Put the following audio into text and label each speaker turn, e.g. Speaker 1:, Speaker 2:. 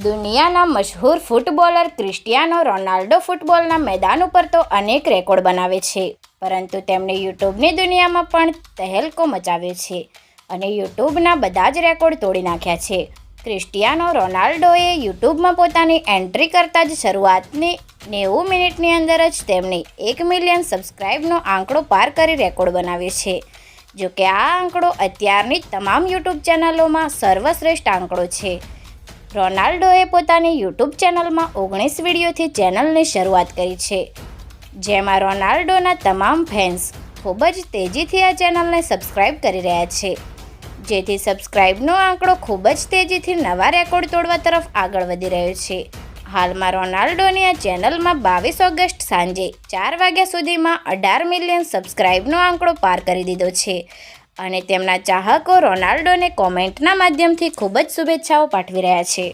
Speaker 1: દુનિયાના મશહૂર footballer Cristiano Ronaldo ફૂટબોલના મેદાન ઉપર તો અનેક રેકોર્ડ બનાવે છે, પરંતુ તેમણે યુટ્યુબની દુનિયામાં પણ તહેલકો મચાવ્યો છે અને યુટ્યુબના બધા જ રેકોર્ડ તોડી નાખ્યા છે. ક્રિસ્ટિયાનો રોનાલ્ડોએ યુટ્યુબમાં પોતાની એન્ટ્રી કરતાં જ શરૂઆતની 90 મિનિટની અંદર જ તેમણે 1 મિલિયન સબસ્ક્રાઇબનો આંકડો પાર કરી રેકોર્ડ બનાવ્યો છે. જોકે આ આંકડો અત્યારની તમામ યુટ્યુબ ચેનલોમાં સર્વશ્રેષ્ઠ આંકડો છે. રોનાલ્ડોએ પોતાની યુટ્યુબ ચેનલમાં 19 વિડીયોથી ચેનલની શરૂઆત કરી છે, જેમાં રોનાલ્ડોના તમામ ફેન્સ ખૂબ જ તેજીથી આ ચેનલને સબસ્ક્રાઇબ કરી રહ્યા છે, જેથી સબસ્ક્રાઇબનો આંકડો ખૂબ જ તેજીથી નવા રેકોર્ડ તોડવા તરફ આગળ વધી રહ્યો છે. હાલમાં રોનાલ્ડોની આ ચેનલમાં 22 ઓગસ્ટ સાંજે 4 વાગ્યા સુધીમાં 18 મિલિયન સબસ્ક્રાઇબનો આંકડો પાર કરી દીધો છે અને તેમના ચાહકો રોનાલ્ડોને કોમેન્ટના માધ્યમથી ખૂબ જ શુભેચ્છાઓ પાઠવી રહ્યા છે.